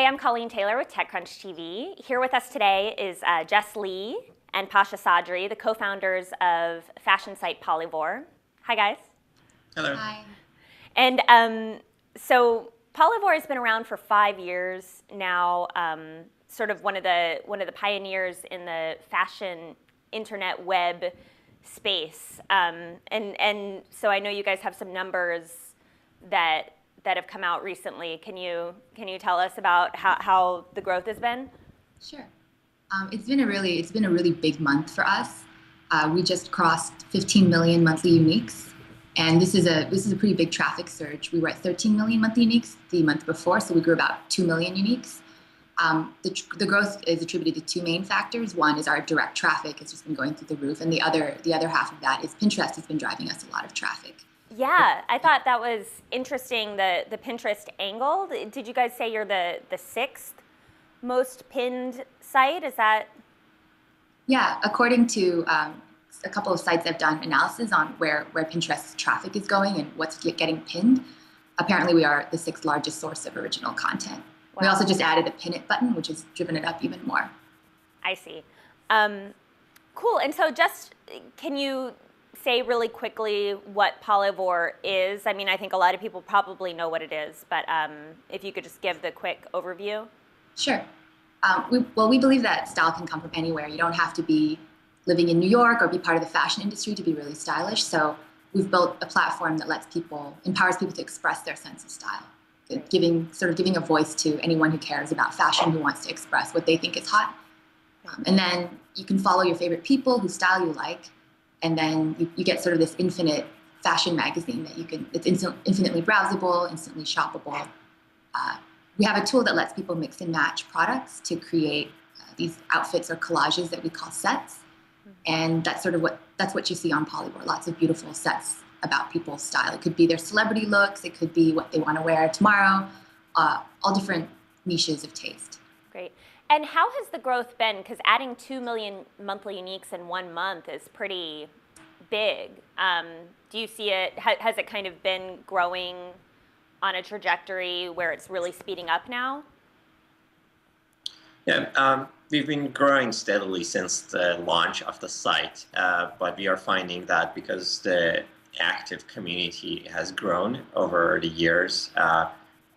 I'm Colleen Taylor with TechCrunch TV. Here with us today is Jess and Pasha Sadri, the co-founders of fashion site Polyvore. Hi, guys. Hello. Hi. And so Polyvore has been around for 5 years now, sort of one of the pioneers in the fashion internet web space. And so I know you guys have some numbers that have come out recently. Can you tell us about how the growth has been? Sure. It's been a really big month for us. We just crossed 15 million monthly uniques, and this is a pretty big traffic surge. We were at 13 million monthly uniques the month before, so we grew about 2 million uniques. The growth is attributed to two main factors. One is our direct traffic has just been going through the roof, and the other half of that is Pinterest has been driving us a lot of traffic. Yeah, I thought that was interesting, the Pinterest angle. Did you guys say you're the sixth most pinned site? Is that? Yeah, according to a couple of sites that have done analysis on where Pinterest traffic is going and what's getting pinned, apparently we are the sixth largest source of original content. Wow. We also just added a pin it button, which has driven it up even more. I see. Cool. And so just, can you say really quickly what Polyvore is? I mean, I think a lot of people probably know what it is, but if you could just give the quick overview. Sure. We believe that style can come from anywhere. You don't have to be living in New York or be part of the fashion industry to be really stylish. So we've built a platform that empowers people to express their sense of style, giving a voice to anyone who cares about fashion, who wants to express what they think is hot. And then you can follow your favorite people whose style you like. And then you get sort of this infinite fashion magazine it's infinitely browsable, instantly shoppable. We have a tool that lets people mix and match products to create these outfits or collages that we call sets. And that's what you see on Polyvore, lots of beautiful sets about people's style. It could be their celebrity looks, it could be what they want to wear tomorrow, all different niches of taste. Great. And how has the growth been? Because adding 2 million monthly uniques in 1 month is pretty big. Do you see it, has it kind of been growing on a trajectory where it's really speeding up now? Yeah, we've been growing steadily since the launch of the site, but we are finding that because the active community has grown over the years,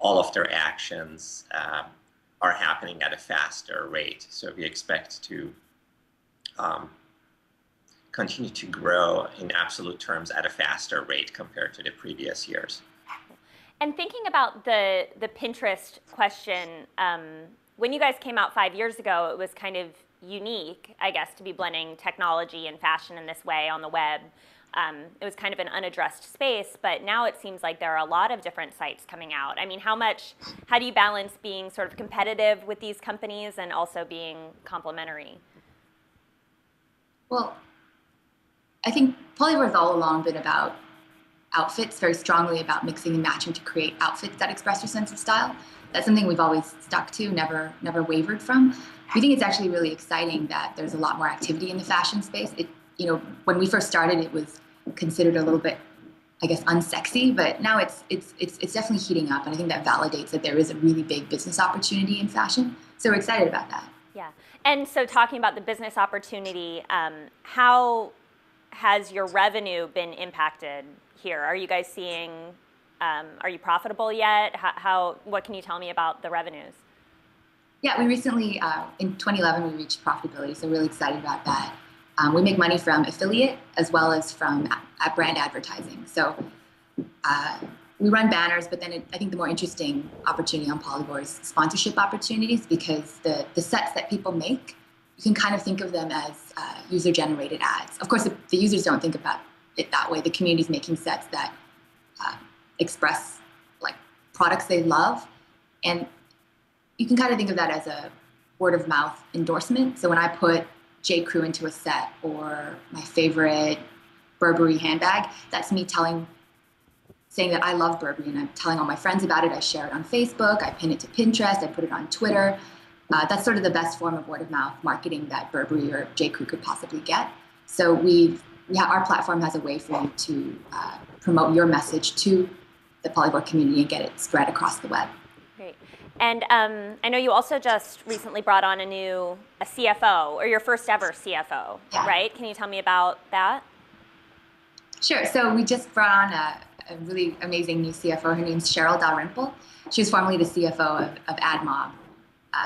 all of their actions are happening at a faster rate. So we expect to continue to grow in absolute terms at a faster rate compared to the previous years. And thinking about the Pinterest question, when you guys came out 5 years ago, it was kind of unique, I guess, to be blending technology and fashion in this way on the web. It was kind of an unaddressed space, but now it seems like there are a lot of different sites coming out. I mean, how do you balance being sort of competitive with these companies and also being complementary? Well, I think Polyvore has all along been about outfits, very strongly about mixing and matching to create outfits that express your sense of style. That's something we've always stuck to, never wavered from. We think it's actually really exciting that there's a lot more activity in the fashion space. When we first started, it was considered a little bit, I guess, unsexy, but now it's definitely heating up, and I think that validates that there is a really big business opportunity in fashion. So we're excited about that. Yeah, and so talking about the business opportunity, how has your revenue been impacted here? Are you guys seeing? Are you profitable yet? What can you tell me about the revenues? Yeah, we recently, in 2011, we reached profitability, so really excited about that. We make money from affiliate as well as from brand advertising. So we run banners, but then I think the more interesting opportunity on Polyvore is sponsorship opportunities, because the sets that people make, you can kind of think of them as user-generated ads. Of course, the users don't think about it that way. The community's making sets that express like products they love, and you can kind of think of that as a word-of-mouth endorsement. So when I put J. Crew into a set, or my favorite Burberry handbag, that's me saying that I love Burberry, and I'm telling all my friends about it. I share it on Facebook, I pin it to Pinterest, I put it on Twitter. That's sort of the best form of word-of-mouth marketing that Burberry or J. Crew could possibly get. So our platform has a way for you to promote your message to the Polyvore community and get it spread across the web. Great. And I know you also just recently brought on a CFO, or your first ever CFO, right? Can you tell me about that? Sure. So we just brought on a really amazing new CFO. Her name's Cheryl Dalrymple. She was formerly the CFO of AdMob.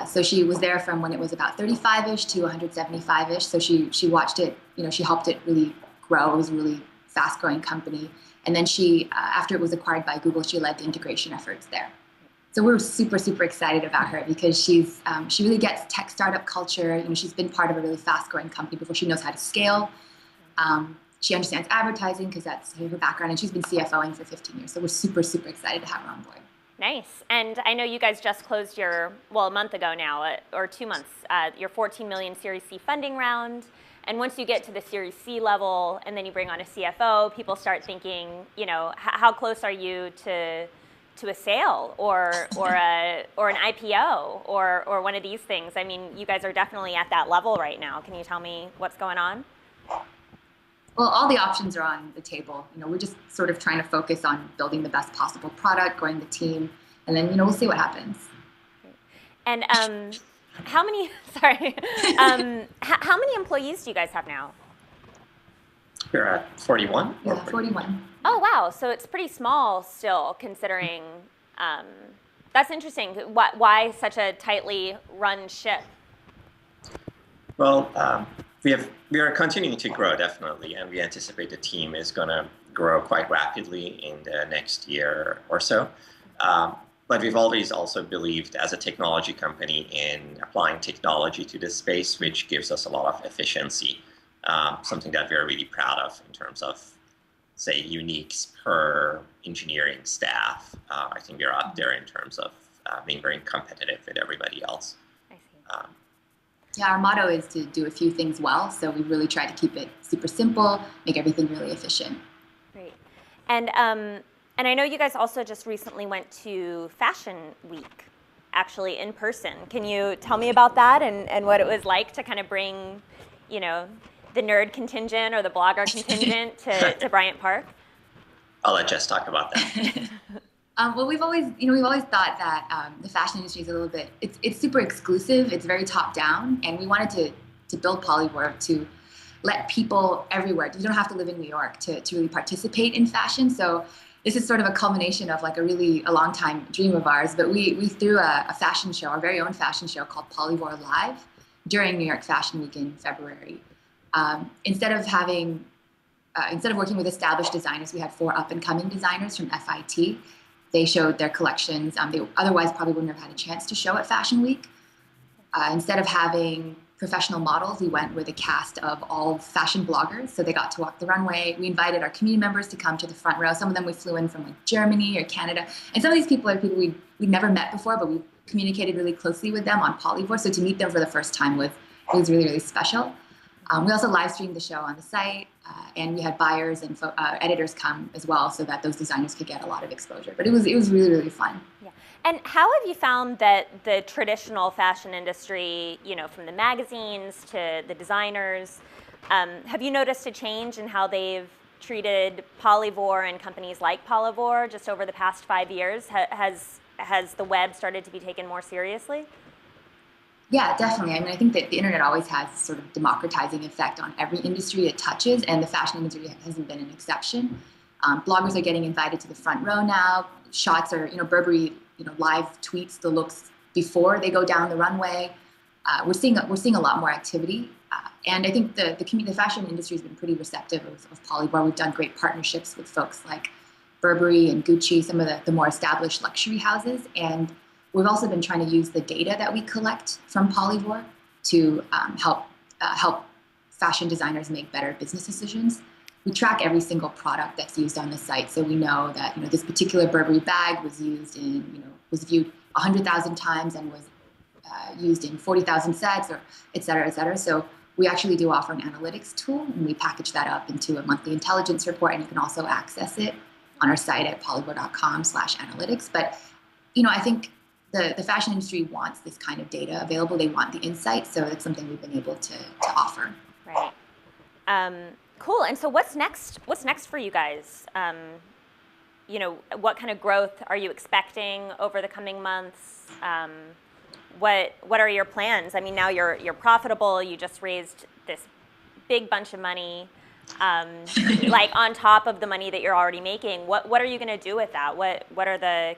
So she was there from when it was about 35-ish to 175-ish. So she watched it, she helped it really grow. It was a really fast-growing company. And then she, after it was acquired by Google, she led the integration efforts there. So we're super, super excited about her because she really gets tech startup culture. She's been part of a really fast-growing company before. She knows how to scale. She understands advertising because that's her background, and she's been CFOing for 15 years. So we're super, super excited to have her on board. Nice. And I know you guys just closed a month ago now, or 2 months, your $14 million Series C funding round. And once you get to the Series C level and then you bring on a CFO, people start thinking, how close are you to a sale or an IPO or one of these things? I mean, you guys are definitely at that level right now. Can you tell me what's going on? Well, all the options are on the table. We're just sort of trying to focus on building the best possible product, growing the team, and then, we'll see what happens. And how many employees do you guys have now? We're at 41. Yeah, 41. Oh, wow. So it's pretty small still, considering. That's interesting. Why such a tightly run ship? Well, we are continuing to grow, definitely, and we anticipate the team is going to grow quite rapidly in the next year or so. But we've always also believed as a technology company in applying technology to this space, which gives us a lot of efficiency, something that we're really proud of in terms of, say, uniques per engineering staff. I think we're up there in terms of being very competitive with everybody else. I see. Yeah, our motto is to do a few things well, so we really try to keep it super simple, make everything really efficient. Great. And I know you guys also just recently went to Fashion Week, actually in person. Can you tell me about that and what it was like to kind of bring, the nerd contingent or the blogger contingent to Bryant Park? I'll let Jess talk about that. Well, we've always thought that the fashion industry is a little bit, it's super exclusive. It's very top down, and we wanted to build Polyvore to let people everywhere. You don't have to live in New York to really participate in fashion. So this is sort of a culmination of like a long time dream of ours. But we threw a fashion show, our very own fashion show called Polyvore Live during New York Fashion Week in February. Instead of working with established designers, we had 4 up-and-coming designers from FIT. They showed their collections. They otherwise probably wouldn't have had a chance to show at Fashion Week. Instead of having professional models, we went with a cast of all fashion bloggers. So they got to walk the runway. We invited our community members to come to the front row. Some of them we flew in from like Germany or Canada. And some of these people are people we'd never met before, but we communicated really closely with them on Polyvore. So to meet them for the first time was really, really special. We also live streamed the show on the site, and we had buyers and editors come as well, so that those designers could get a lot of exposure. But it was really, really fun. Yeah. And how have you found that the traditional fashion industry, from the magazines to the designers, have you noticed a change in how they've treated Polyvore and companies like Polyvore just over the past 5 years? Has the web started to be taken more seriously? Yeah, definitely. I mean, I think that the internet always has this sort of democratizing effect on every industry it touches, and the fashion industry hasn't been an exception. Bloggers are getting invited to the front row now. Shots are, Burberry, live tweets the looks before they go down the runway. We're seeing a lot more activity, and I think the fashion industry has been pretty receptive of Polyvore. We've done great partnerships with folks like Burberry and Gucci, some of the more established luxury houses, and we've also been trying to use the data that we collect from Polyvore to help fashion designers make better business decisions. We track every single product that's used on the site, so we know that this particular Burberry bag was used was viewed 100,000 times and was used in 40,000 sets, or et cetera, et cetera. So we actually do offer an analytics tool, and we package that up into a monthly intelligence report, and you can also access it on our site at polyvore.com/analytics. But I think the fashion industry wants this kind of data available. They want the insight, so it's something we've been able to offer. Right. Cool. And so what's next? What's next for you guys? what kind of growth are you expecting over the coming months? What are your plans? I mean, now you're profitable. You just raised this big bunch of money, like on top of the money that you're already making. What are you going to do with that?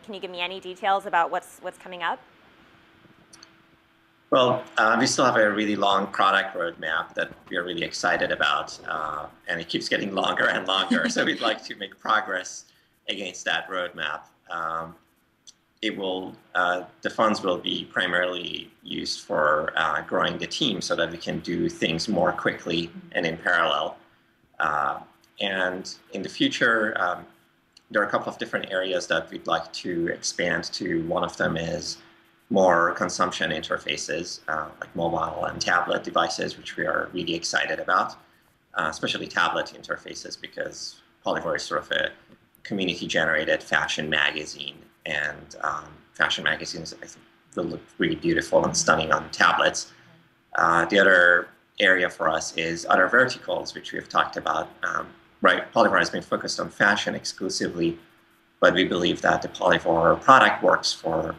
Can you give me any details about what's coming up? Well, we still have a really long product roadmap that we are really excited about, and it keeps getting longer and longer. So we'd like to make progress against that roadmap. The funds will be primarily used for growing the team so that we can do things more quickly and in parallel. And in the future, there are a couple of different areas that we'd like to expand to. One of them is more consumption interfaces, like mobile and tablet devices, which we are really excited about, especially tablet interfaces, because Polyvore is sort of a community-generated fashion magazine, and fashion magazines, I think, will look really beautiful and stunning on tablets. The other area for us is other verticals, which we have talked about. Right, Polyvore has been focused on fashion exclusively, but we believe that the Polyvore product works for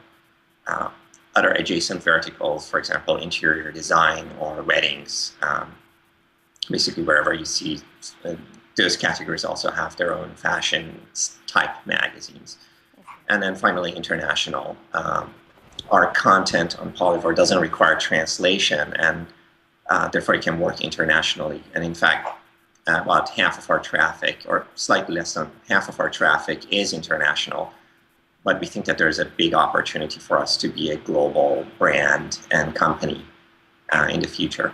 other adjacent verticals, for example, interior design or weddings. Basically, wherever you see those categories also have their own fashion type magazines. And then finally, international. Our content on Polyvore doesn't require translation, and therefore it can work internationally. And in fact, about half of our traffic, or slightly less than half of our traffic, is international. But we think that there's a big opportunity for us to be a global brand and company in the future.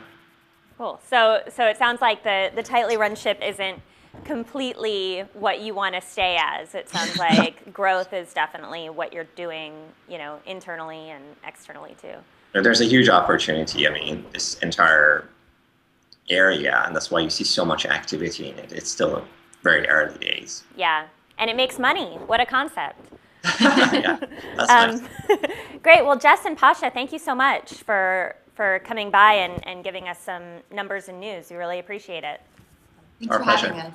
Cool. So it sounds like the tightly run ship isn't completely what you want to stay as. It sounds like growth is definitely what you're doing, internally and externally too. There's a huge opportunity. I mean, this entire area, and that's why you see so much activity in it. It's still very early days. Yeah, and it makes money. What a concept. Yeah, that's nice. Great. Well, Jess and Pasha, thank you so much for coming by and giving us some numbers and news. We really appreciate it. Thanks for having us.